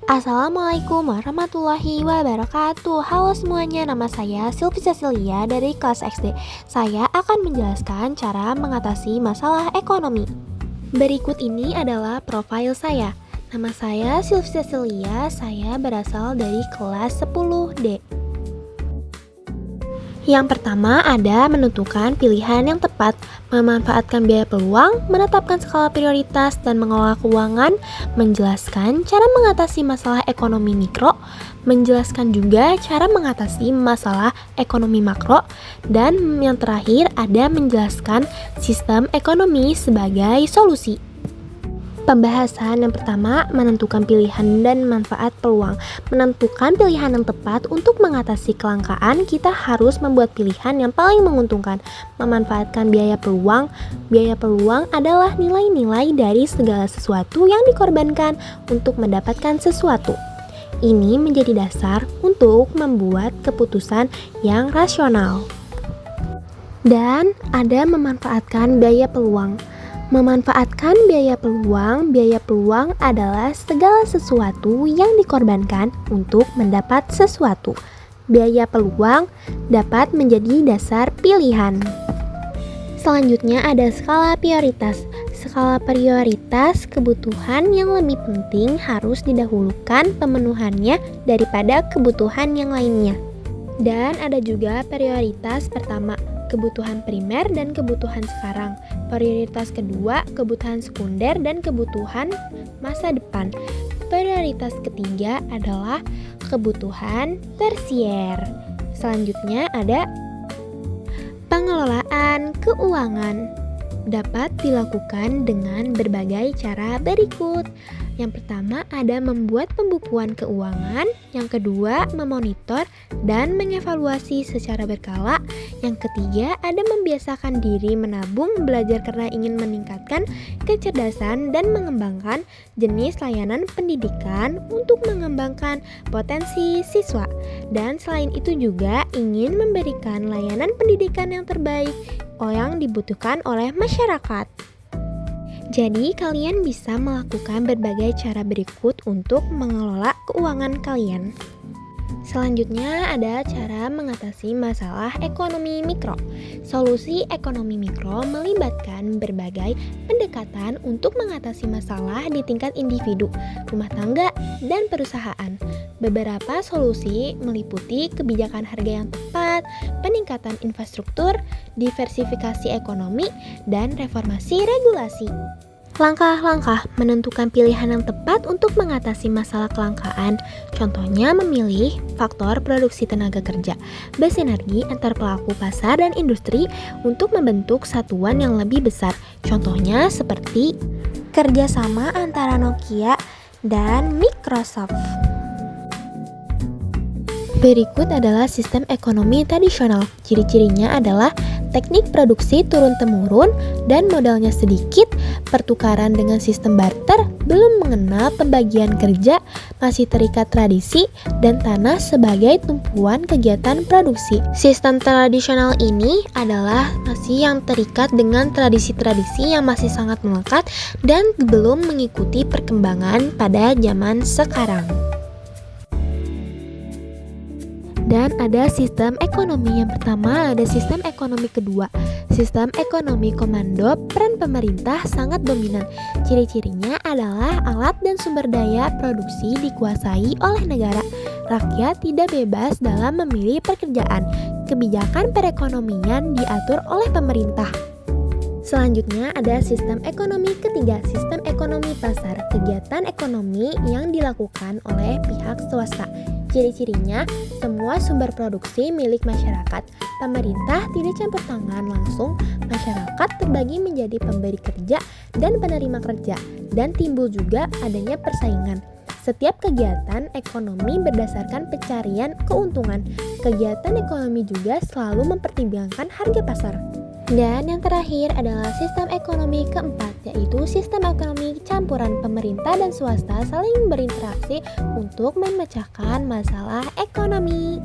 Assalamualaikum warahmatullahi wabarakatuh. Halo semuanya, nama saya Sylvie Cecilia dari kelas XD. Saya akan menjelaskan cara mengatasi masalah ekonomi. Berikut ini adalah profil saya. Nama saya Sylvie Cecilia, saya berasal dari kelas 10D. Yang pertama ada menentukan pilihan yang tepat, memanfaatkan biaya peluang, menetapkan skala prioritas, dan mengelola keuangan, menjelaskan cara mengatasi masalah ekonomi mikro, menjelaskan juga cara mengatasi masalah ekonomi makro, dan yang terakhir ada menjelaskan sistem ekonomi sebagai solusi. Pembahasan yang pertama, menentukan pilihan dan manfaat peluang. Menentukan pilihan yang tepat untuk mengatasi kelangkaan, kita harus membuat pilihan yang paling menguntungkan. Memanfaatkan biaya peluang. Biaya peluang adalah nilai-nilai dari segala sesuatu yang dikorbankan untuk mendapatkan sesuatu. Ini menjadi dasar untuk membuat keputusan yang rasional. Dan ada memanfaatkan biaya peluang. Memanfaatkan biaya peluang adalah segala sesuatu yang dikorbankan untuk mendapat sesuatu. Biaya peluang dapat menjadi dasar pilihan. Selanjutnya ada skala prioritas. Skala prioritas kebutuhan yang lebih penting harus didahulukan pemenuhannya daripada kebutuhan yang lainnya. Dan ada juga prioritas pertama, kebutuhan primer dan kebutuhan sekarang. Prioritas kedua, kebutuhan sekunder dan kebutuhan masa depan. Prioritas ketiga adalah kebutuhan tersier. Selanjutnya ada pengelolaan keuangan. Dapat dilakukan dengan berbagai cara berikut. Yang pertama ada membuat pembukuan keuangan, yang kedua memonitor dan mengevaluasi secara berkala, yang ketiga ada membiasakan diri menabung, belajar karena ingin meningkatkan kecerdasan dan mengembangkan jenis layanan pendidikan untuk mengembangkan potensi siswa, dan selain itu juga ingin memberikan layanan pendidikan yang terbaik yang dibutuhkan oleh masyarakat. Jadi, kalian bisa melakukan berbagai cara berikut untuk mengelola keuangan kalian. Selanjutnya ada cara mengatasi masalah ekonomi mikro. Solusi ekonomi mikro melibatkan berbagai pendekatan untuk mengatasi masalah di tingkat individu, rumah tangga, dan perusahaan. Beberapa solusi meliputi kebijakan harga yang tepat, peningkatan infrastruktur, diversifikasi ekonomi, dan reformasi regulasi. Langkah-langkah menentukan pilihan yang tepat untuk mengatasi masalah kelangkaan. Contohnya memilih faktor produksi tenaga kerja, bersinergi antar pelaku pasar dan industri untuk membentuk satuan yang lebih besar. Contohnya seperti kerjasama antara Nokia dan Microsoft. Berikut adalah sistem ekonomi tradisional. Ciri-cirinya adalah teknik produksi turun-temurun dan modalnya sedikit, pertukaran dengan sistem barter, belum mengenal pembagian kerja, masih terikat tradisi, dan tanah sebagai tumpuan kegiatan produksi. Sistem tradisional ini adalah masih yang terikat dengan tradisi-tradisi yang masih sangat melekat dan belum mengikuti perkembangan pada zaman sekarang. Dan ada sistem ekonomi yang pertama, ada sistem ekonomi kedua. Sistem ekonomi komando, peran pemerintah sangat dominan. Ciri-cirinya adalah alat dan sumber daya produksi dikuasai oleh negara. Rakyat tidak bebas dalam memilih pekerjaan. Kebijakan perekonomian diatur oleh pemerintah. Selanjutnya ada sistem ekonomi ketiga, sistem ekonomi pasar, kegiatan ekonomi yang dilakukan oleh pihak swasta. Ciri-cirinya, semua sumber produksi milik masyarakat. Pemerintah tidak campur tangan langsung, masyarakat terbagi menjadi pemberi kerja dan penerima kerja, dan timbul juga adanya persaingan. Setiap kegiatan ekonomi berdasarkan pencarian keuntungan. Kegiatan ekonomi juga selalu mempertimbangkan harga pasar. Dan yang terakhir adalah sistem ekonomi keempat, yaitu sistem ekonomi campuran pemerintah dan swasta saling berinteraksi untuk memecahkan masalah ekonomi.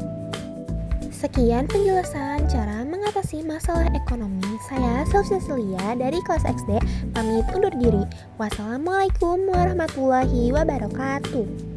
Sekian penjelasan cara mengatasi masalah ekonomi. Saya Sylvie Cecilia dari kelas XD, pamit undur diri. Wassalamualaikum warahmatullahi wabarakatuh.